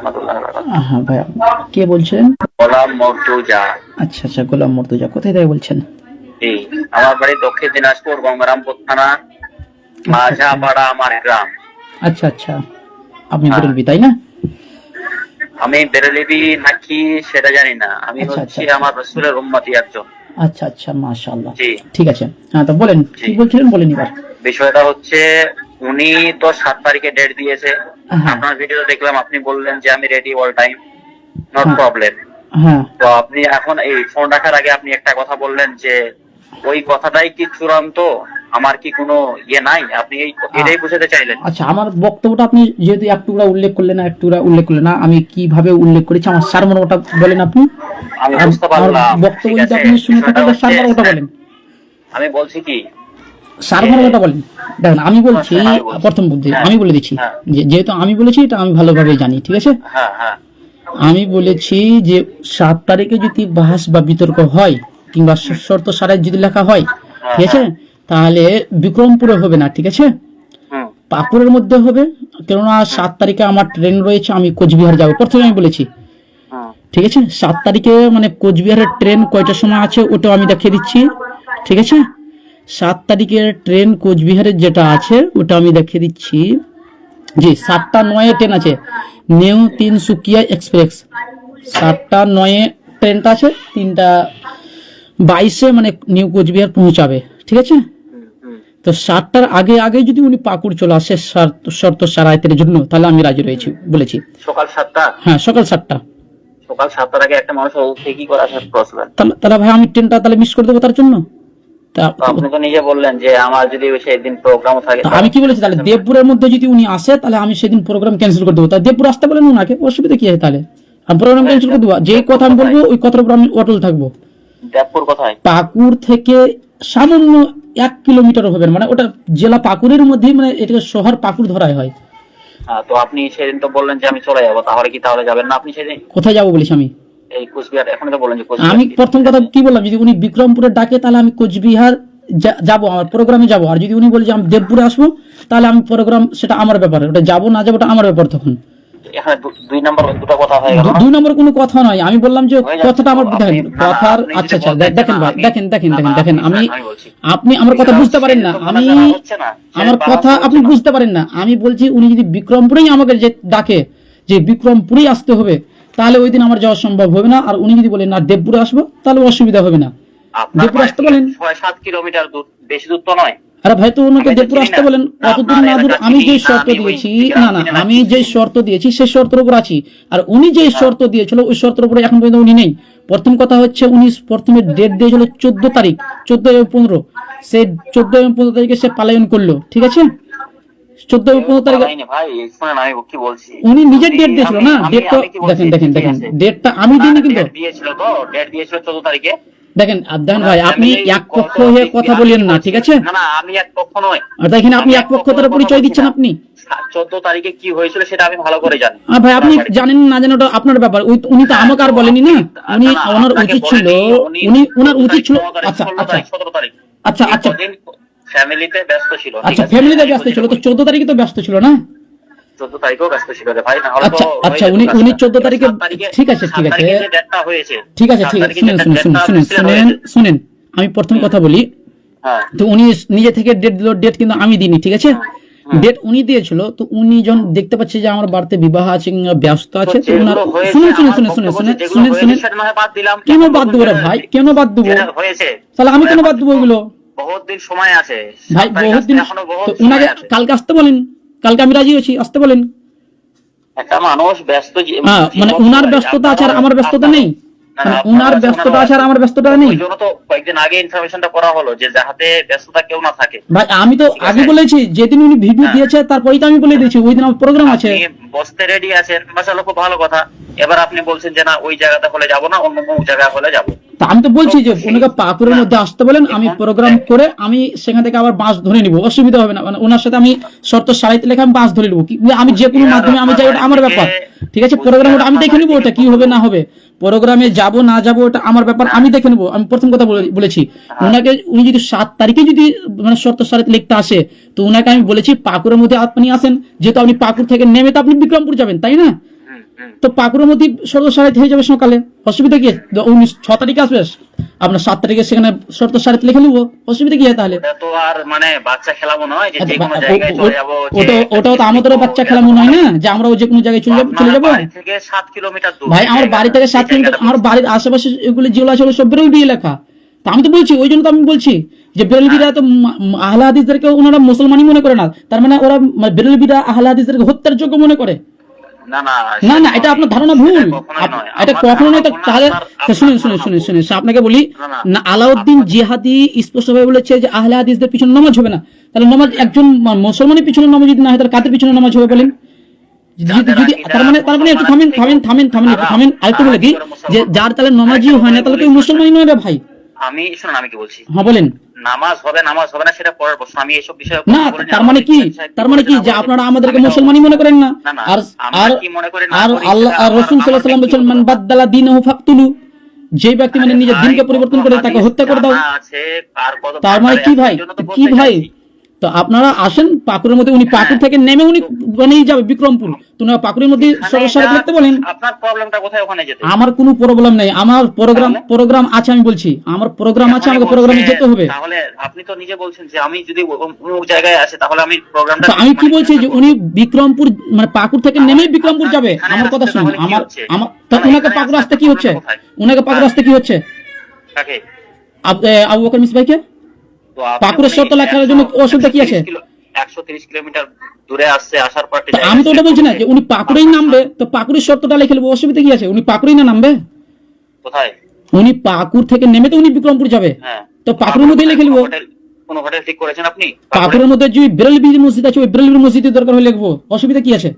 রাহমাতুল্লাহি ওয়া বারাকাতুহু। হ্যাঁ ভাই, কে বলছেন? গোলাম মর্তুজা। আচ্ছা আচ্ছা, গোলাম মুর্তজা, কোথায় থেকে বলছেন? জি, আমার বাড়ি দক্ষিণ দিনাজপুর, গঙ্গারামপুর থানা, মাঝাপাড়া আমার গ্রাম। আচ্ছা আচ্ছা, আপনি হ্যাঁ। বেরেলভি তাই না? আমি বেরেলিবি নাকি সেটা জানি না, আমি আচ্ছা, হচ্ছি আচ্ছা, আমার রাসূলের উম্মতি একজন। আচ্ছা আচ্ছা, মাশাআল্লাহ। জি। ঠিক আছে, হ্যাঁ তো বলেন, জি। কি বলছিলেন বলেন এবার। বিষয়টা হচ্ছে, উনি তো 7 তারিখে ডেট দিয়েছে। হ্যাঁ। আপনার ভিডিও দেখলাম, আপনি বললেন যে আমি রেডি অল টাইম, নট হ্যাঁ। প্রবলেম। হ্যাঁ তো আপনি এখন এই ফোন রাখার আগে আপনি একটা কথা বললেন যে ওই কথাটাই কি চূড়ান্ত, আমার কি কোনো ইয়ে নাই, আপনি এটাই বুঝাতে চাইলেন? আচ্ছা, আমার বক্তব্যটা আপনি যেহেতু একটুকরা উল্লেখ করলেন না, একটুকরা উল্লেখ করলেন না, আমি কিভাবে উল্লেখ করেছি আমার সারমর্মটা বলেন আপনি। আমি আর বুঝতে আমার পারলাম, বক্তব্য ঠিক যদি আছে। আপনি শুনে থাকেন বিষয়টা তাহলে সারমর্মটা হচ্ছে, বলেন। আমি বলছি কি, সারমর্মটা বলেন। দেখেন, আমি বলছি হ্যাঁ, আমি বলছি। প্রথম বুদ্ধি হ্যাঁ, আমি বলে দিচ্ছি, হ্যাঁ। যেহেতু আমি বলেছি এটা আমি ভালোভাবে জানি, ঠিক আছে। হ্যাঁ হ্যাঁ আমি বলেছি যে 7 তারিখে যদি বাহাস বা বিতর্ক হয় কিংবা শর্ত সারায় যদি লেখা হয়, ঠিক আছে, তাহলে বিক্রমপুরে হবে না, ঠিক আছে, হুম, পাকুড়ের মধ্যে হবে। কেননা 7 তারিখে আমার ট্রেন রয়েছে, আমি কোচবিহার যাব, প্রথমে আমি বলেছি, হুম, ঠিক আছে। 7 তারিখে মানে কোচবিহারের ট্রেন কয়টার সময় আছে ওটাও আমি দেখিয়ে দিচ্ছি, ঠিক আছে। 7 তারিখের ট্রেন কোচবিহারের যেটা আছে ওটা আমি দেখিয়ে দিচ্ছি। জি, 7টা 9 ট্রেন আছে, নিউ তিনসুকিয়া এক্সপ্রেস। 7টা 9 ট্রেনটা আছে, 3টা 22 মানে নিউ কোচবিহার পৌঁছাবে, ঠিক আছে। হুম, হুম। তো 7টার আগে আগে যদি উনি পাকুড় চলে আসে শর্ত সারাইতের জন্য, তাহলে আমি রাজি রয়েছি বলেছি। সকাল 7টা, হ্যাঁ, সকাল 7টা। সকাল 7টার আগে একটা মানুষ উঠে কি করে আসার প্রশ্ন? তাহলে তাহলে ভাই আমি ট্রেনটা তাহলে মিস করে দেবো তার জন্য। তা তো আপনি তো নিজে বললেন যে আমার যদি সেদিন প্রোগ্রাম থাকে। তা আমি কি বলেছি, তাহলে দেবপুরের মধ্যে যদি উনি আসে তাহলে আমি সেদিন প্রোগ্রাম ক্যান্সেল করে দেবো। তা দেবপুর আসতে বলেন ওনাকে, অসুবিধা কি আছে? তাহলে আমি প্রোগ্রাম ক্যান্সেল করে দেবো, যেই কথা আমি বলবো ওই কথার উপর আমি অটল থাকবো। দেবপুর কোথায়? পাকুড় থেকে সামান্য 1 কিলোমিটার হবে না, মানে ওটা জেলা পাকুড়ের মধ্যেই, মানে এটাকে শহর পাকুড় ধরাই হয়। তো আপনি সেদিন তো বললেন যে আমি চলে যাবো, তাহলে কি তাহলে যাবেন না আপনি সেদিন? কোথায় যাবো বলিস আমি? এই কোচবিহার, এখন তো বললেন যে কোচবিহার। আমি প্রথম কথা কি বললাম, যদি উনি বিক্রমপুরে ডাকে তাহলে আমি কোচবিহার যাবো, আমার প্রোগ্রামে যাবো। আর যদি উনি বলে যে আমি দেবপুরে আসবো, তাহলে আমি প্রোগ্রাম, সেটা আমার ব্যাপার, ওটা যাবো না যাবো ওটা আমার ব্যাপার তখন। এখানে 2 নম্বর দুটো কথা হয়ে গেল না? 2 নম্বর কোনো কথা নয়, আমি বললাম যে হয়ে যাচ্ছে কথাটা আমার তো, দেখেন, আপনি- না, কথার আপনি আচ্ছা যদি আচ্ছা, বলতেন দেখেন না, ভাই, আমি- দেখেন দেখেন না, দেখেন না, দেখেন, আমি আমি বলছি। আপনি আমার কথা বুঝতে পারেন না, আমি আমার কথা আপনি বুঝতে পারেন না। আমি বলছি উনি যদি বিক্রমপুরেই আমাকে যে ডাকে যে বিক্রমপুরেই আসতে হবে, তাহলে ওই দিন আমার যাওয়া সম্ভব হবে না। আর উনি যদি বলেন না দেবপুরে আসবো, তাহলে অসুবিধা হবে না, দেবপুরে আসতে বলেন। 6-7 কিলোমিটার দূর, বেশি দূর তো নয়। আরে ভাই, তো ওনাকে আমি তো দেবপুর চিনি আসতে না। বলেন, না, কত দূর আপনার না দূর। এলাকা আমি চিনি যে না, শর্ত আমি ওই দিয়েছি, গ্রাম না না, চিনি না, আমি কিছু যে চিনি না। শর্ত দিয়েছি সেই শর্তের উপর আছি। আর উনি যে শর্ত দিয়েছিল ওই শর্তের উপরে এখন পর্যন্ত উনি নেই। প্রথম কথা হচ্ছে, উনি প্রথমে ডেট দিয়েছিল 14 তারিখ, 14 এবং 15, সেই 14 এবং 15 তারিখে সে পালায়ন করলো, ঠিক আছে। 14 এবং 15 তারিখে পালাইনি ভাই, শুনেন আমি কি বলছি। উনি নিজের ডেট আমি- দিয়েছিল না, আমি- ডেটটা আমি কি বলছি, দেখেন দেখেন ঠিক দেখেন, আছে। ডেটটা আমি না, দিইনি কিন্তু। ডেট দিয়েছিল তো, ডেট দিয়েছিল 14 তারিখে। দেখেন আদান ভাই, আপনি আমি এক পক্ষ কত- হয়ে কথা আমি বলেন না, বলছি- ঠিক আছে। না না, আমি এক পক্ষ নয়। আর দেখেন আপনি আমি এক পক্ষ দ্বারা কথা পরিচয় বলছি দিচ্ছেন না। আপনি। 14 তারিখে কি হয়েছিল সেটা আমি ভালো করে জানি। আর ভাই, আপনি ওনার বাড়িতে। জানেন না জানেন ওটা আপনার ব্যাপার, উনি তো আমাকে আর বলেনি না। উনি না, না, ওনার আপনাকে উচিত ছিল, বলেনি, উনি ওনার 14 উচিত ছিল। 15 তারিখ, আচ্ছা 16 আচ্ছা তারিখ, 17 তারিখ। আচ্ছা এই আচ্ছা কদিন ফ্যামিলিতে ব্যস্ত ছিল, ঠিক আচ্ছা, আছে? ফ্যামিলিতে আমি ব্যস্ত ছিল, তো বুঝি। 14 তারিখে তো ব্যস্ত ছিল না? 14 তারিখেও ব্যস্ত ছিল রে ভাই, না হলে তো আচ্ছা হয়ে আচ্ছা, যেত উনি কাজটা। 14 তারিখে, 7 তারিখে, ঠিক আছে 7 ঠিক আছে তারিখে যে ডেটটা হয়েছে, ঠিক আছে 7 ঠিক আছে, তারিখে শুনেন যে শুনেন শুনেন ডেটটা শুনেন declare শুনেন হয়েছে। শুনেন, আমি প্রথম কথা বলি। হ্যাঁ, তো উনি নিজে থেকে ডেট দিল, ডেট কিন্তু আমি দিইনি, ঠিক আছে। ডেট উনি দিয়েছিল, তো উনি যখন দেখতে পাচ্ছে যে আমার বাড়িতে বিবাহ আছে কিংবা ব্যস্ত আছে, তো ওনার যেগুলো হয়েছে, শুনেন শুনেন আমার শুনেন বক্তব্য শুনেন যেগুলো শুনেন হয়েছে শুনেন সেটা না হয় বাদ দিলাম। কেন এখন বাদ দেবো রে যেটা- ভাই, কেন বাদ দেবো? যেটা হয়েছে, তাহলে আমি কেন বাদ দেবো ওগুলো? বহুত দিন সময় আছে ভাই, 7 তারিখ বহুত দিন, আসতে এখনো বহুত তো সময় উনাকে আছে। কালকে আসতে বলেন, কালকে আমি রাজি আছি, আসতে বলেন। একটা মানুষ ব্যস্ত হ্যাঁ, মানে উনার ব্যস্ততা আছে আর আমার ব্যস্ততা নেই, মানে উনার ব্যস্ততা আছে আর আমার ব্যস্ততা নেই। ওই জন্য তো কয়েকদিন আগে ইনফরমেশনটা করা হলো যে যাতে ব্যস্ততা কেউ না থাকে। ভাই, আমি তো ঠিক আছে। আগে বলেছি, যেদিন উনি ভিডিও হ্যাঁ। দিয়েছে তারপরেই তো আমি বলে দিয়েছি ওই দিন আমার প্রোগ্রাম আছে। আপনি বসতে রেডি আছেন, মাশাআল্লাহ, খুব ভালো কথা। এবার আপনি বলছেন যে না ওই জায়গাতে হলে যাব না, অন্য কোনো জায়গায় হলে যাব। তা আমি তো বলছি যে ওনাকে পাকুড়ের মধ্যে আসতে বলেন, আমি প্রোগ্রাম করে আমি সেখান থেকে আবার বাস ধরে নিব, অসুবিধা হবে না। মানে ওনার সাথে আমি শর্ত সারাইতে লেখা আমি বাস ধরে নিবো, আমি যে কোনো মাধ্যমে আমি যাই, ওটা আমার ব্যাপার, ঠিক আছে। প্রোগ্রাম ওটা আমি দেখে নিবো, ওটা কি হবে না হবে, প্রোগ্রামে যাব না যাব ওটা আমার ব্যাপার, আমি দেখে নেবো। আমি প্রথম কথা বলেছি ওনাকে, উনি যদি 7 তারিখে যদি মানে শর্ত সারাইতে লিখতে আসে, তো ওনাকে আমি বলেছি পাকুড়ের মধ্যে আপনি আসেন, যেহেতু আপনি পাকুড় থেকে নেমে তো আপনি বিক্রমপুর যাবেন, তাই না? তো পাকুড়ের মধ্যে শর্ত সারাইতে হয়ে যাবে সকালে, অসুবিধা কি? 6 তারিখে আসবে, আপনার 7 তারিখে সেখানে শর্ত সারাইতে লিখে নিবো, অসুবিধা কি তাহলে? এটা তো আর মানে বাচ্চা খেলাবো নয় যে যে কোনো জায়গায় চলে যাবো। ওটাও তো আমাদেরও বাচ্চা খেলা মনে হয় না যে আমরাও যে কোনো জায়গায় চলে যাবো। বাড়ি থেকে 7 কিলোমিটার দূর ভাই আমার বাড়ি থেকে 7 কিলোমিটার, আমার বাড়ির আশেপাশে এগুলো যেগুলো আছে সব বেরলবি এলাকা। তা আমি তো বলছি, ওই জন্য তো আমি বলছি যে বেরলবিরা তো আহলে হাদিসদেরকে ওনারা মুসলমানই মনে করে না, তার মানে ওরা বেরলবিরা আহলে হাদিসদেরকে হত্যার যোগ্য মনে করে। না না না না, এটা আপনার ধারণা ভুল, এটা কখনো নয়। তাহলে শুনুন শুনুন শুনুন শুনুন, আপনাকে বলি না, আলাউদ্দিন জিহাদি স্পষ্টভাবে বলেছে যে আহলে হাদিসদের পিছনে নামাজ হবে না। তাহলে নামাজ একজন মুসলমানের পিছনে নামাজ যদি না হয় তাহলে কাদের পিছনে নামাজ হবে বলেন? যদি তার মানে একটু থামেন আরেকটু বলে দিই যে যার তাহলে নামাজই হয় না তাহলে কেউ মুসলমানই নয় রে ভাই। আমি শুনুন, আমি কি বলছি, হ্যাঁ বলেন। নামাজ হবে না সেটা পরের প্রশ্ন। আমি এইসব বিষয়ে না, তার মানে কি যে আপনারা আমাদেরকে মুসলমানই মনে করেন না? আর আল্লাহ আর রাসূল সাল্লাল্লাহু আলাইহি ওয়াসাল্লাম বলেছেন, মান বাদদালা দীনহু ফাকতুলু, যে ব্যক্তি মানে নিজের দিনকে পরিবর্তন করে তাকে হত্যা করে দাও। তার মানে কি ভাই, কি ভাই? তো আপনারা আসেন পাকুড়ের মধ্যে, উনি পাকুড় থেকে নেমে উনি বনেই যাবে বিক্রমপুর, তো না পাকুড়ের মধ্যে সরাসরি দেখতে বলেন। আপনার প্রবলেমটা কোথায় ওখানে যেতে? আমার কোনো প্রবলেম নেই, আমার প্রোগ্রাম আছে, আমি বলছি আমার প্রোগ্রাম আছে, আমাকে প্রোগ্রামে যেতে হবে। তাহলে আপনি তো নিজে বলছেন যে আমি যদি অমুক জায়গায় আসি তাহলে আমি প্রোগ্রামটা, তো আমি কি বলছি যে উনি বিক্রমপুর মানে পাকুড় থেকে নেমে বিক্রমপুর যাবে। আমার কথা শুনুন, আমার ওনাকে পাকুড় আসতে কি হচ্ছে? ওনাকে পাকুড় আসতে কি হচ্ছে? কাকে? আবু বকর মিস ভাইকে পাকুড়ের শর্ত লেখার জন্য অসুবিধা কি আছে? 130 কিলোমিটার দূরে আসছে, আসার পর আমি তো ওটা বলছি না যে উনি পাকুড়েই নামবে, তো পাকুড়ের শর্তটা লিখে নেবো, অসুবিধা কি আছে? উনি পাকুড়েই না নামবে, কোথায়? উনি পাকুড় থেকে নেমে তো উনি বিক্রমপুর যাবে, তো পাকুড়ের মধ্যে লিখে নেবো। কোন হোটেল ঠিক করেছেন আপনি? পাকুড়ের মধ্যে যে বেরেলবি মসজিদ আছে, ওই বেরেলবি মসজিদের দরকার হলে লিখবো, অসুবিধা কি আছে?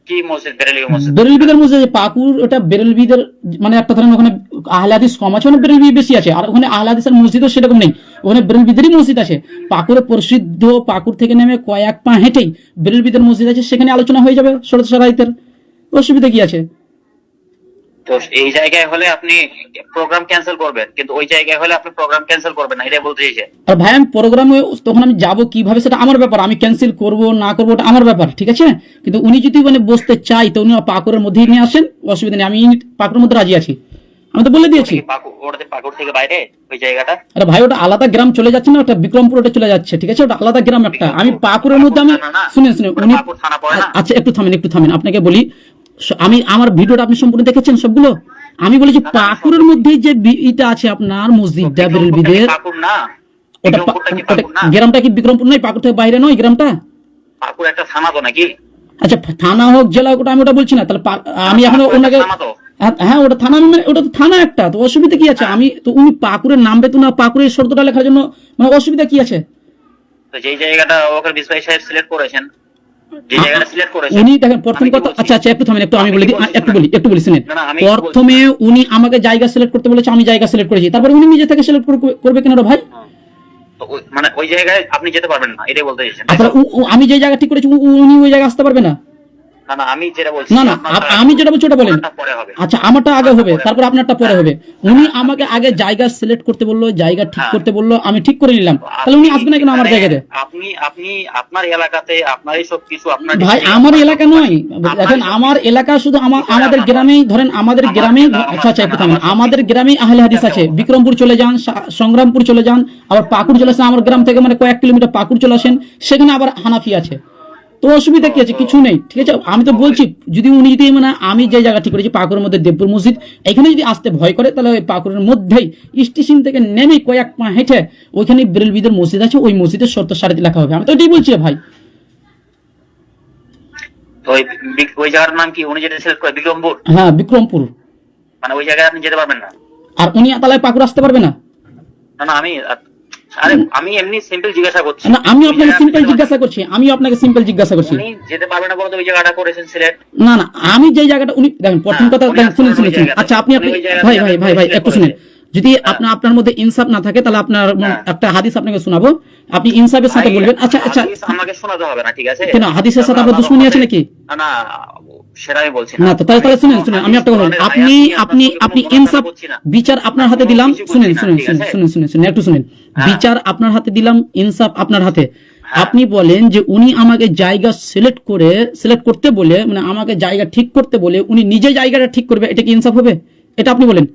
কি মসজিদ? বেরেলবি মসজিদ? বেরেলবিদের মসজিদ পাকুড়, ওটা বেরেলবিদের মানে একটা ধরেন ওখানে আহলে হাদিস কম আছে, ওখানে বেরেলবি বেশি আছে, আর ওখানে আহলে হাদিসের মসজিদও সেরকম নেই, ওখানে বেরেলবিদেরই মসজিদ আছে। পাকুড়ে প্রসিদ্ধ, পাকুড় থেকে নেমে কয়েক পা হেঁটেই বেরেলবিদের মসজিদ আছে, সেখানে আলোচনা হয়ে যাবে শরৎ সারাইতের, অসুবিধা কি আছে? তো এই জায়গায় হলে আপনি প্রোগ্রাম ক্যান্সেল করবেন, কিন্তু ওই জায়গায় হলে আপনি প্রোগ্রাম ক্যান্সেল করবেন না, এটাই বলতে চাইছেন? আর ভাই আমি প্রোগ্রামে তখন আমি যাবো কিভাবে সেটা আমার ব্যাপার, আমি ক্যান্সেল করবো না করবো ওটা আমার ব্যাপার, ঠিক আছে? কিন্তু উনি যদি মানে বসতে চাই তো উনি পাকুড়ের মধ্যেই নিয়ে আসেন, অসুবিধা নেই, আমি পাকুড়ের মধ্যে রাজি আছি, আমি তো বলে দিয়েছি। পাকুড় থেকে বাইরে ওই জায়গাটা? আরে ভাই ওটা আলাদা গ্রাম চলে যাচ্ছে না, ওটা বিক্রমপুর ওটা চলে যাচ্ছে, ঠিক আছে? ওটা আলাদা গ্রাম একটা। আমি পাকুড়ের মধ্যে আমি শুনেন উনি, আচ্ছা একটু থামেন, আপনাকে বলি, আমি আমার ভিডিওটা আপনি সম্পূর্ণ দেখেছেন সবগুলো? আমি বলি যে পাকুড়ের মধ্যে যে এটা আছে আপনার মসজিদটা বেরেলবিদের, ওটা গ্রামটা কি বিক্রমপুর নয়? পাকুড় থেকে বাইরে নয় গ্রামটা? পাকুড় একটা থানা তো নাকি? আচ্ছা থানা হোক জেলা হোক, ওটা আমি ওটা বলছি না। তাহলে আমি এখন ওনাকে, হ্যাঁ ওটা থানা, ওটা তো থানা একটা, তো অসুবিধা কি আছে? আমি তো উনি পাকুড়ের নামবে তো না, পাকুড়ের শর্তটা লেখার জন্য মানে অসুবিধা কি আছে? তো যেই জায়গাটা ওকে বিসবাই সাহেব সিলেক্ট করেছেন, যে জায়গাটা সিলেক্ট করেছেন উনি দেখেন প্রথম কথা, আচ্ছা একটু থামেন, একটু আমি বলে দিই, একটু বলি শুনেন। প্রথমে উনি আমাকে জায়গা সিলেক্ট করতে বলেছে, আমি জায়গা সিলেক্ট করেছি, তারপর উনি নিজে থেকে সিলেক্ট করবে কেন রে ভাই? মানে ওই জায়গায় আপনি যেতে পারবেন না, এটাই বলতে চাইছেন? আমি যে জায়গা ঠিক করেছি উনি ওই জায়গায় আসতে পারবে না? না আমি যেটা বলছি, না আমি যেটা বলছি ওটা বলেন। আচ্ছা আমারটা আগে হবে, তারপর আপনারটা পরে হবে। উনি আমাকে আগে জায়গা সিলেক্ট করতে বললো, জায়গা ঠিক করতে বললো, আমি ঠিক করে নিলাম, তাহলে উনি আসবে না কেন আমার জায়গাতে? আপনি আপনার এলাকাতে আপনারই সবকিছু, আপনার ভাই আমার এলাকা নয়, দেখেন আমার এলাকা শুধু আমাদের গ্রামেই, ধরেন আমাদের গ্রামেই, আচ্ছা একটু থামেন, আমাদের গ্রামেই আহলে হাদিস আছে। বিক্রমপুর চলে যান, সংগ্রামপুর চলে যান, আবার পাকুড় চলে আসেন, আমার গ্রাম থেকে মানে কয়েক কিলোমিটার পাকুড় চলে আসেন, সেখানে আবার হানাফি আছে, তো অসুবিধা কি আছে? কিছু নেই, ঠিক আছে? আমি তো বলছি যদি উনি যদি মানে আমি যে জায়গা ঠিক করেছি পাকুড়ের মধ্যে দেবপুর মসজিদ, এখানে যদি আসতে ভয় করে তাহলে ওই পাকুড়ের মধ্যেই স্টেশন থেকে নেমে কয়েক পা হেঁটে ওইখানে বেরেলবিদের মসজিদ আছে, ওই মসজিদের শর্ত সারাতে লেখা হবে, আমি তো এটাই বলছি ভাই। তো ওই জায়গার নাম কি উনি যেটা সিলেক্ট করে? বিক্রমপুর? হ্যাঁ বিক্রমপুর। মানে ওই জায়গায় আপনি যেতে পারবেন না? আর উনি তাহলে পাকুড় আসতে পারবে না? না আমি এমনি সিম্পল জিজ্ঞাসা করছি। না আমি আপনাকে সিম্পল জিজ্ঞাসা করছি, উনি যেতে পারবে না বলতে ওই জায়গাটা করেছেন সিলেক্ট? না আমি যে জায়গাটা উনি দেখেন প্রথম কথা শুনুন, আচ্ছা আপনি ভাই একটু শুনেন, যদি আপনার মধ্যে ইনসাফ না থাকে তাহলে আপনার একটা হাদিস আপনাকে শোনাবো, আপনি ইনসাফের সাথে বলবেন। আচ্ছা আমাকে শোনাতে হবে না, ঠিক আছে? কেন হাদিসের সাথে আপনার দুশমনি আছে নাকি? না সেটা আমি বলছি না। তো তাহলে শুনেন আমি একটা কথা বলি, আপনি ইনসাফ বিচার আপনার হাতে দিলাম, শুনেন একটু শুনেন, বিচার আপনার হাতে দিলাম, ইনসাফ আপনার হাতে, আপনি বলেন যে উনি আমাকে জায়গা সিলেক্ট করতে বলে, মানে আমাকে জায়গা ঠিক করতে বলে উনি নিজে জায়গাটা ঠিক করবে, এটা কি ইনসাফ হবে? এটা আপনি বলেন।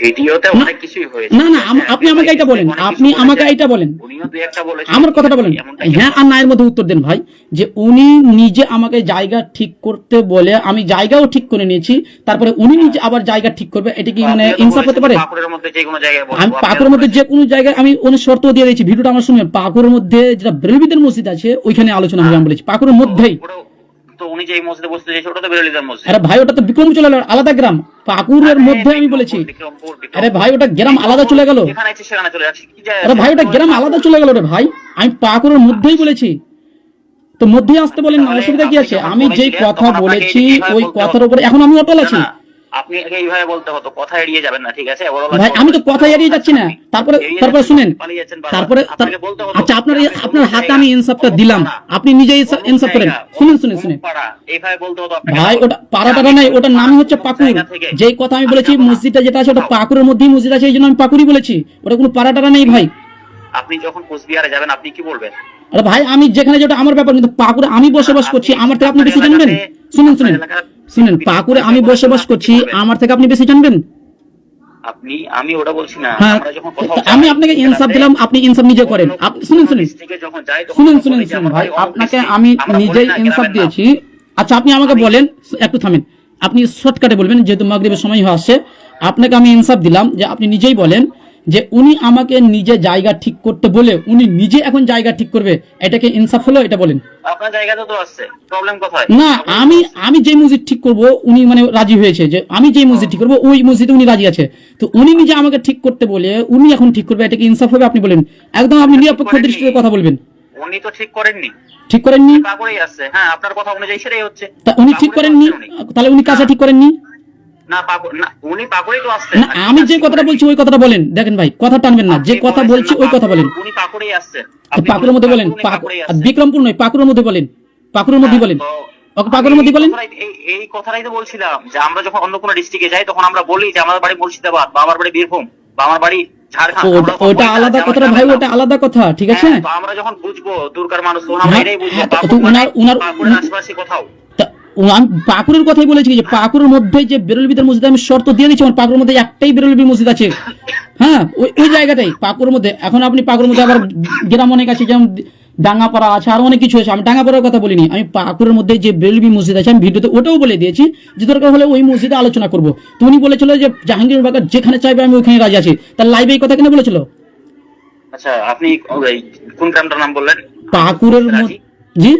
ভিডিওতে না, অনেক কিছুই হয়েছে। না না আপনি আমাকে এটা বলেন, আপনি আমাকে এটা বলেন, উনিও দুই একটা বলেছেন, আমার কথাটা বলেন। এমনটা হ্যাঁ আর না এর মধ্যে উত্তর দেন ভাই, যে উনি নিজে আমাকে জায়গা ঠিক করতে বলে আমি জায়গাও ঠিক করে নিয়েছি, তারপরে উনি নিজে আবার জায়গা ঠিক করবে, এটা কি মানে আপনিও তো ইনসাফ হতে বলেছেন পারে? পাকুড়ের মধ্যে যে কোনো জায়গায় বলবো, আমি আপনিও পাকুড়ের তো মধ্যে যে বলেছেন। কোনো জায়গায় আমি অনেক শর্ত দিয়ে দিয়েছি, ভিডিওটা আমার শুনবেন। পাকুড়ের মধ্যে যেটা বেরেলবিদের মসজিদ আছে ওইখানে আলোচনা হবে, আমি বলেছি পাকুড়ের মধ্যেই। তো উনি যে মসজিদে বসতে চাইছে ওটা তো বেরোলিদার মসজিদ। আরে ভাই ওটা তো বিক্রমপুর চলে গেল, আলাদা গ্রাম। পাকুড়ের মধ্যে আমি বলেছি। আরে ভাই ওটা গ্রাম আলাদা চলে গেল। যেখানে আছে সেখানে চলে যাচ্ছে, কি যায় আরে ভাই ওটা গ্রাম আলাদা চলে গেল রে ভাই, আমি পাকুড়ের মধ্যেই বলেছি। তো মধ্যেই আসতে বলেন না, অসুবিধা কি আছে? আমি যেই কথা বলেছি ওই কথার উপরে এখন আমি অটল আছি। আপনি এইভাবে বলতে হতো, কথা এড়িয়ে যাবেন না, ঠিক আছে? ভাই আমি তো কথা এড়িয়ে যাচ্ছি না। তারপরে শুনেন, তারপরে আচ্ছা আপনার হাতে আমি ইনসাফটা দিলাম, আপনি নিজেই ইনসাফ করেন। শুনেন এইভাবে বলতে হতো ভাই, ওটা পাড়াটারা নাই, ওটার নামই হচ্ছে পাকুড়। যেই কথা আমি বলেছি মসজিদটা যেটা আছে ওটা পাকুড়ের মধ্যেই মসজিদ আছে, এই জন্য আমি পাকুড়ই বলেছি, ওটা কোনো পাড়াটারা নেই ভাই। আপনি যখন কোচবিহারে যাবেন আপনি কি বলবেন? আরে ভাই আমি যেখানে যেটা আমার ব্যাপার, কিন্তু পাকুড়ে আমি বসবাস করছি, আমার থেকে আপনি বেশি জানবেন? শুনেন পাকুড়ে আমি বসবাস করছি, আমার থেকে আপনি বেশি জানবেন? আমি ওটা বলছি না, হ্যাঁ, আমরা যখন কথা আমি আপনাকে ইনসাফ দিলাম, আপনি ইনসাফ নিজে করেন। শুনেন ভাই, আপনাকে আমি নিজেই ইনসাফ দিয়েছি। আচ্ছা আপনি আমাকে বলেন, একটু থামেন, আপনি শর্টকাটে বলবেন যেহেতু মাগরিবের সময় হয়ে আসছে। আপনাকে আমি ইনসাফ দিলাম যে আপনি নিজেই বলেন যে উনি আমাকে নিজে জায়গা ঠিক করতে বলে উনি নিজে এখন জায়গা ঠিক করবে, এটাকে ইনসাফ হলো? এটা বলেন। আপনার জায়গাতে তো আছে, প্রবলেম কোথায়? না আমি যে মসজিদ ঠিক করব উনি মানে রাজি হয়েছে, যে আমি যে মসজিদ ঠিক করব ওই মসজিদে উনি রাজি আছে, তো উনি নিজে আমাকে ঠিক করতে বলে উনি এখন ঠিক করবে, এটা কি ইনসাফ হবে? আপনি বলেন, একদম আপনি নিরপেক্ষ দৃষ্টিতে কথা বলবেন। উনি তো ঠিক করেননি। ঠিক করেননি? পাকুড়েই আছে। হ্যাঁ, আপনার কথা অনুযায়ী সেটাই হচ্ছে। তা উনি ঠিক করেননি, তাহলে উনি কাজটা ঠিক করেননি? না উনি পাকুড়েই তো আসছে। না আমি যে কথাটা বলছি ওই কথাটা বলেন। দেখেন ভাই কথা টানবেন না, যে কথা বলছি ওই কথা বলেন। উনি পাকুড়েই আসছে। পাকুড়ের মধ্যে বলেন, বিক্রমপুর নয়, পাকুড়ের মধ্যে বলেন, পাকুড়ের মধ্যে বলেন, ওকে পাকুড়ের মধ্যে বলেন। এই কথাটাই তো বলছিলাম যে আমরা যখন অন্য কোনো ডিস্ট্রিক্টে যাই তখন আমরা বলি যে আমার বাড়ি মুর্শিদাবাদ বা আমার বাড়ি বীরভূম বা আমার বাড়ি ঝাড়খণ্ড। ওটা আলাদা কথাটা ভাই, ওটা আলাদা কথা, ঠিক আছে? তো আমরা যখন বুঝবো দুর্গার মানুষ তখন আমরা এটাই বুঝবো পাকুড়ের আশেপাশে কোথাও। আমি পাকুড়ের কথাই বলেছি যে পাকুড়ের মধ্যে যে বেরলবিদের মসজিদ আমি শর্ত দিয়ে দিচ্ছি, আমার পাকুড়ের মধ্যে একটাই বেরলবি মসজিদ আছে। হ্যাঁ ওই জায়গাটাই পাকুড়ের মধ্যে। এখন আপনি পাকুড়ের মধ্যে আবার গ্রাম অনেক আছে, যেমন ডাঙ্গাপাড়া আছে, আর অনেক কিছু আছে। আমি ডাঙ্গাপাড়ার কথা বলিনি, আমি পাকুড়ের মধ্যে যে বেরলবি মসজিদ আছে আমি ভিডিওতে ওটাও বলে দিয়েছি যে দরকার হলে ওই মসজিদে আলোচনা করবো। তো উনি বলেছিল যে জাহাঙ্গীর বাজার যেখানে চাইবে আমি ওইখানে রাজি আছি, তার লাইভে এই কথা কেন বলেছিল? আচ্ছা আপনি কোন গ্রামটার নাম বললেন? পাকুড়ের জি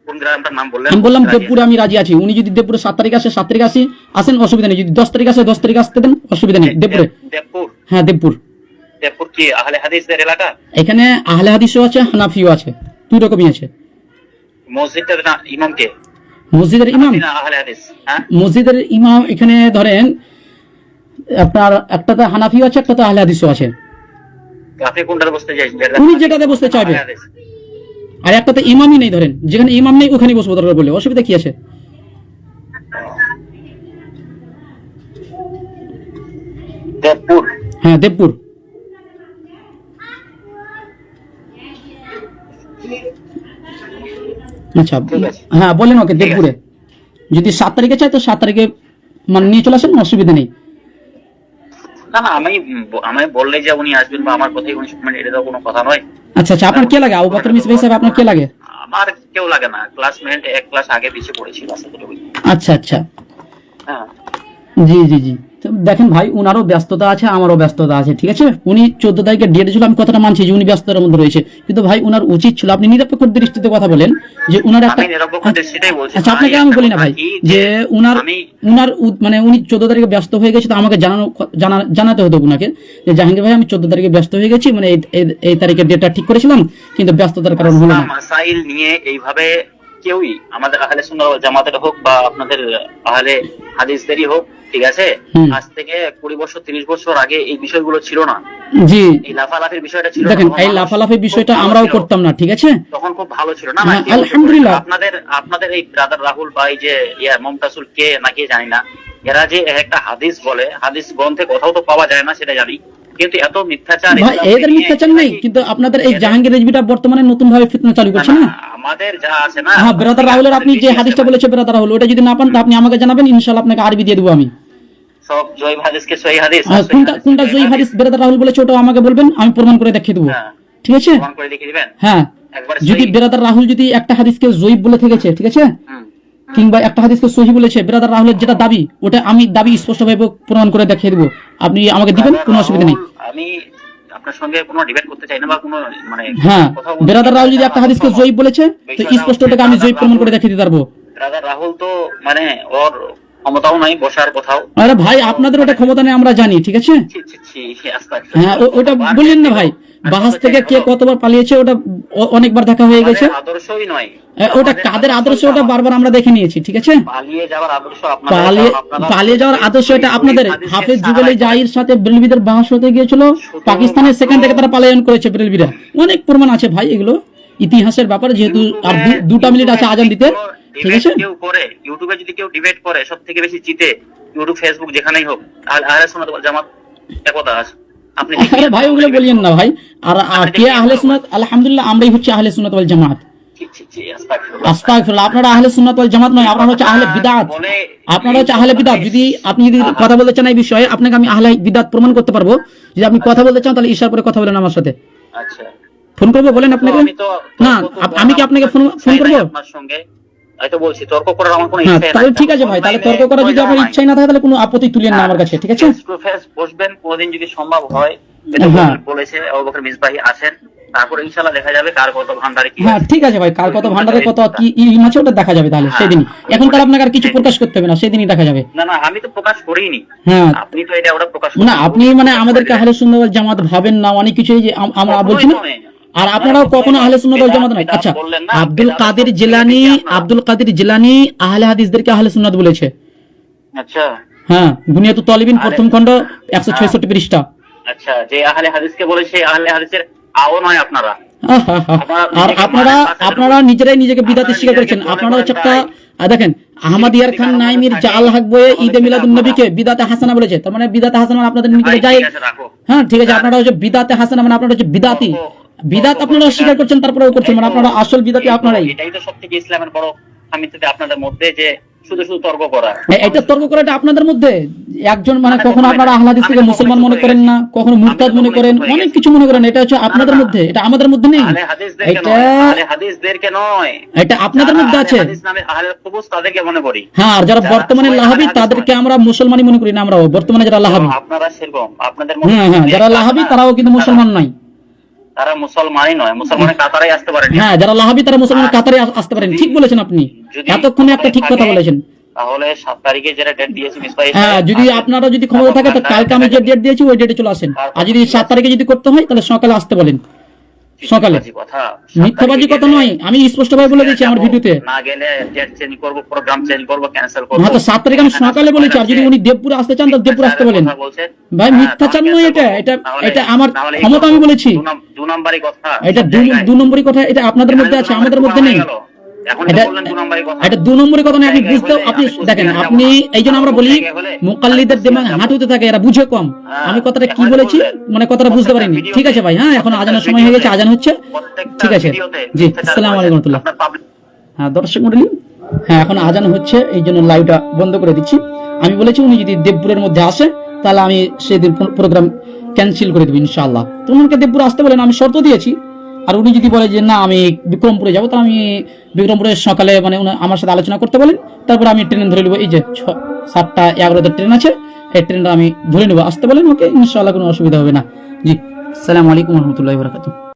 কোন গ্রামটার নাম বললেন? আমি বললাম দেবপুরে আমি রাজি আছি। উনি যদি দেবপুরে 7 তারিখ আসে 7 তারিখ আসেন, অসুবিধা নেই। যদি 10 তারিখ আসে 10 তারিখ আসতে দেন, অসুবিধা নেই। দেবপুরে? হ্যাঁ দেবপুর। দেবপুর কি আহলে হাদিসদের এলাকা? এখানে আহলে হাদিসও আছে, হানাফিও আছে, দুই রকমই আছে। মসজিদের ইমাম কে? মসজিদের ইমাম? আহলে হাদিস। হ্যাঁ মসজিদের ইমাম এখানে ধরেন আপনার একটাতে হানাফিও আছে, একটাতে আহলে হাদিসও আছে। আপনি কোনটাতে বসতে চাইছেন? উনি যেটাতে বসতে চাইবে। আর একটাতে ইমামই নেই, ধরেন যেখানে ইমাম নেই ওখানে বসবো দরকার বলে, অসুবিধা কি আছে? দেবপুর? হ্যাঁ দেবপুর। আচ্ছা হ্যাঁ বলেন ওকে দেবপুরে। যদি 7 তারিখে চাই তো 7 তারিখে মানে নিয়ে চলে আসেন, অসুবিধা নেই। না আমি বললে যে উনি আসবেন বা আমার কথাই উনি শুনবেন এটা তো কোনো কথা নয়। আচ্ছা আপনার কে লাগে? আবু বকর মিসবাহ সাহেব আপনার কে লাগে? আমার কেউ লাগে না, ক্লাসমেট, এক ক্লাস আগে পিছিয়ে পড়েছিল। আচ্ছা হ্যাঁ জি তো দেখেন ভাই, উনারও ব্যস্ততা আছে, আমারও ব্যস্ততা আছে, ঠিক আছে? উনি 14 তারিখে ডেট ছিল, আমি কথাটা মানছি যে উনি ব্যস্ততার মধ্যে রয়েছে, কিন্তু ভাই উনার উচিত ছিল আপনি নিরপেক্ষ দৃষ্টিতে কথা বলেন যে উনার একটা। আচ্ছা আপনাকে আমি বলি না ভাই যে উনার মানে উনি 14 তারিখে ব্যস্ত হয়ে গেছে, তো আমাকে জানাতে হতো উনাকে যে জাহাঙ্গীর ভাই আমি 14 তারিখে ব্যস্ত হয়ে গেছি, মানে এই তারিখের ডেটটা ঠিক করেছিলাম কিন্তু ব্যস্ততার কারণ হলো না। মাসাইল নিয়ে এইভাবে কেউই আমাদের আহলে সুন্নাহ ওয়াল জামাতের হোক বা আপনাদের আহলে হাদিসদেরই হোক, ঠিক আছে, আজ থেকে 20 বছর 30 বছর আগে এই বিষয়গুলো ছিল না। জি এই লাফালাফির বিষয়টা ছিল। দেখেন এই লাফালাফির বিষয়টা আমরাও করতাম না, ঠিক আছে? তখন খুব ভালো ছিল না? আলহামদুলিল্লাহ। আপনাদের এই ব্রাদার রাহুল ভাই যে মমতাজুল কে নাকি জানি না, এরা যে একটা হাদিস বলে, হাদিস গ্রন্থে কোথাও তো পাওয়া যায় না সেটা জানি, কিন্তু এত মিথ্যাচার ভাই এদের মিথ্যাচার নেই, কিন্তু আপনাদের এই জাহাঙ্গীর রেজভিটা বর্তমানে নতুন ভাবে ফিতনা চালু করছে না। আমাদের যা আছে না, হ্যাঁ ব্রাদার রাহুলের আপনি যে হাদিসটা বলেছে ব্রাদার রাহুল, ওটা যদি না পান তা আপনি আমাকে জানাবেন, ইনশাআল্লাহ আপনাকে আরবি দিয়ে দেবো আমি। সব জয়ীফ হাদিসকে সহিহ হাদিস, কোনটা জয়ীফ হাদিস ব্রাদার রাহুল বলেছে ওটা আমাকে বলবেন, আমি প্রমাণ করে দেখিয়ে দেবো, ঠিক আছে? প্রমাণ করে দেখিয়ে দিবেন। হ্যাঁ, যদি ব্রাদার রাহুল যদি একটা হাদিসকে জয়ীফ বলে থেকেছে, ঠিক আছে, কিংবা একটা হাদিসকে সহি বলেছে, ব্রাদার রাহুলের যেটা দাবি ওটা আমি দাবি স্পষ্টভাবে প্রমাণ করে দেখিয়ে দেবো, আপনি আমাকে দিবেন, কোনো অসুবিধা নেই। আমি আপনার সঙ্গে কোনো ডিবেট করতে চাই না বা কোনো মানে হ্যাঁ, ব্রাদার রাহুল যদি একটা হাদিসকে জয়ীফ বলেছে তো স্পষ্ট ওটাকে আমি জয়ীফ প্রমাণ করে দেখিয়ে দিতে পারবো। ব্রাদার রাহুল তো মানে ওর ক্ষমতাও নাই বসার কোথাও। আরে ভাই আপনাদের ওটা ক্ষমতা নেই আমরা জানি, ঠিক আছে? হ্যাঁ ওটা বললেন না ভাই, বাহাস থেকে কে কতবার পালিয়েছে ওটা অনেকবার দেখা হয়ে গেছে। আদর্শই নয় ওটা কাদের আদর্শ ওটা বারবার আমরা দেখে নিয়েছি, ঠিক আছে? পালিয়ে যাওয়ার আদর্শ পালিয়ে যাওয়ার আদর্শ এটা আপনাদের। হাফেজ জুবেলি জাহির সাথে বেরেলভিদের বাহাস হতে গিয়েছিল পাকিস্তানের, সেখান থেকে তারা পলায়ন করেছে বেরেলভিরা, অনেক প্রমাণ আছে ভাই, এগুলো ইতিহাসের ব্যাপার। যেহেতু আর 2টা মিনিট আছে আজান দিতে, ঠিক আছে? কেউ করে ইউটিউবে যদি কেউ ডিবেট করে সবথেকে বেশি জিতে, ইউটিউব ফেসবুক যেখানেই হোক, আহলে সুন্নাত ওয়াল জামাত একতা আছে। আপনি আরে ভাই ওগুলো বলিয়েন না ভাই। আর কে আহলে সুন্নাত? আলহামদুলিল্লাহ আমরাই হচ্ছে আহলে সুন্নাত ওয়াল জামাত। আস্তাগফিরুল্লাহ, আপনারা আহলে সুন্নাত ওয়াল জামাত নয়, আপনারা হচ্ছে আহলে বিদআত। আপনারা হচ্ছে আহলে বিদআত। যদি আপনি যদি কথা বলতে চান এই বিষয়ে, আপনাকে আমি আহলে বিদআত প্রমাণ করতে পারবো। যদি আপনি কথা বলতে চান তাহলে ইশারা করে কথা বলেন আমার সাথে। আচ্ছা, ফোন করবো বলেন আপনাকে? না আমি কি আপনাকে ফোন করবো? আপনার সঙ্গে হয়তো বলছি তর্ক করার আমার কোনো হ্যাঁ ইচ্ছা নেই। তাহলে ঠিক আছে ভাই, তাহলে তর্ক করার যদি আপনার ইচ্ছাই না থাকে তাহলে কোনো আপত্তি তুলেন না আমার কাছে, ঠিক আছে? ফেস টু ফেস বসবেন কোনদিন যদি সম্ভব হয়, বলেছে আবু বকর মিসবাহী আসেন, তারপর ইনশাআল্লাহ দেখা যাবে কার কত ভান্ডারে কি। হ্যাঁ ঠিক আছে ভাই, কার কত ভান্ডারে কত কি ইলম আছে ওটা দেখা যাবে তাহলে সেদিনই। এখন তার আপনাকে আর কিছু প্রকাশ করতে হবে না, সেদিনই দেখা যাবে। না না আমি তো প্রকাশ করিনি। হ্যাঁ আপনি তো এটা ওটা প্রকাশ না, আপনি মানে আমাদেরকে আহলে সুন্নাত ওয়াল জামাত ভাবেন না, অনেক কিছু যে আমরা বলছি না, আর আপনারাও কখনো আহলে সুন্নাত ওয়াল জামাত নয়। আচ্ছা, আব্দুল কাদের জিলানী আহলে হাদিসদেরকে আহলে সুন্নাত বলেছে। আচ্ছা হ্যাঁ, বুনিয়াত তালিবিন প্রথম খণ্ড 166 পৃষ্ঠা। আচ্ছা, যে আহলে হাদিসকে বলেছে আহলে হাদিসের আও নয় আপনারা। আর আপনারা নিজেরাই নিজেকে বিদাতে স্বীকার করেছেন। আপনারা হচ্ছে একটা দেখেন, আহমদিয়ার খান নাইমির জাল হক বয়ে ঈদে মিলাদুন নবীকে বিদাতে হাসানা বলেছে। তার মানে বিদাতে হাসানা মানে আপনাদের নিজেরা যাই। হ্যাঁ ঠিক আছে, আপনারা হচ্ছে বিদাতে হাসানা মানে আপনারা হচ্ছে বিদাতি। বিদাত আপনারা স্বীকার করছেন, তারপরেও করছেন, মানে আপনারা আসল বিদাতি আপনারাই। এটাই তো সবথেকে ইসলামের বড় খামিতে আপনাদের মধ্যে, যে শুধু শুধু তর্ক করা। এটা তর্ক করাটা আপনাদের মধ্যে একজন মানে কখনো আপনারা আহলে হাদিস থেকে মুসলমান মনে করেন না, কখনো মুরতাদ মনে করেন, অনেক কিছু মনে করেন। এটা হচ্ছে আপনাদের মধ্যে, এটা আমাদের মধ্যে নেই। এটা আপনাদের মধ্যে আছে। হ্যাঁ, আর যারা বর্তমানে লাহাবি তাদেরকে আমরা মুসলমানই মনে করি না। আমরাও বর্তমানে যারা লাহাবি, আপনারা সেরকম আপনাদের হ্যাঁ হ্যাঁ, যারা লাহাবি তারাও কিন্তু মুসলমান নয়। তারা মুসলমানই নয়, মুসলমানের কাতারে আসতে পারেন। হ্যাঁ, যারা লাহাবি তারা মুসলমানের কাতারে আসতে পারেন। ঠিক বলেছেন আপনি, এতক্ষণে একটা ঠিক কথা বলেছেন। তাহলে 7 তারিখে যেটা ডেট দিয়েছি মিসবাহী, হ্যাঁ যদি আপনারা যদি ক্ষমতা থাকে তো কালকে আমি যে ডেট দিয়েছি ওই ডেটে চলে আসেন। আর যদি 7 তারিখে যদি করতে হয় তাহলে সকালে আসতে বলেন। সকালে মিথ্যাবাজি কথা নয়, আমি স্পষ্টভাবে বলে দিয়েছি আমার ভিডিওতে। না গেলে ডেট চেঞ্জ করব, প্রোগ্রাম চেঞ্জ করব, ক্যান্সেল করব। হ্যাঁ তো 7 তারিখ আমি সকালে বলেছি। আর যদি উনি দেবপুরে আসতে চান তাহলে দেবপুরে আসতে বলেন। ভাই মিথ্যাচার নয় এটা, এটা আমার ক্ষমতা, আমি বলেছি। 2 নম্বরই কথা, এটা 2 নম্বরই কথা। এটা আপনাদের মধ্যে আছে, আমাদের মধ্যে নেই। এটা 2 নম্বরই কথা নয়, আপনি বুঝতেও, আপনি দেখেন, আপনি এই জন্য আমরা বলি মুকাল্লিদের দিমাগ হাঁটুতে থাকে, এরা বুঝে কম। আমি কথাটা কি বলেছি মানে কথাটা বুঝতে পারিনি। ঠিক আছে ভাই, হ্যাঁ এখন আজানের সময় হয়ে গেছে, আজান হচ্ছে। ঠিক আছে জি, আসসালামু আলাইকুম রাহমাতুল্লাহ। হ্যাঁ দর্শক মণ্ডলী, হ্যাঁ এখন আজান হচ্ছে, এই জন্য লাইভটা বন্ধ করে দিচ্ছি। আমি বলেছি উনি যদি দেবপুরের মধ্যে আসে তাহলে আমি সেদিন প্রোগ্রাম ক্যান্সেল করে দেবো ইনশাআল্লাহ। তো উনাকে দেবপুরে আসতে বলেন, আমি শর্ত দিয়েছি। আর উনি যদি বলে যে না আমি বিক্রমপুরে যাবো, তাহলে আমি বিক্রমপুরে সকালে মানে আমার সাথে আলোচনা করতে বলেন। তারপর আমি ট্রেন ধরে নেবো, এই যে 7টা 11 ট্রেন আছে, এই ট্রেনটা আমি ধরে নেবো। আসতে বলেন ওকে, ইনশাআল্লাহ কোনো অসুবিধা হবে না। জি, আসসালামু আলাইকুম রহমতুল্লাহি ওয়া বারাকাতুহু।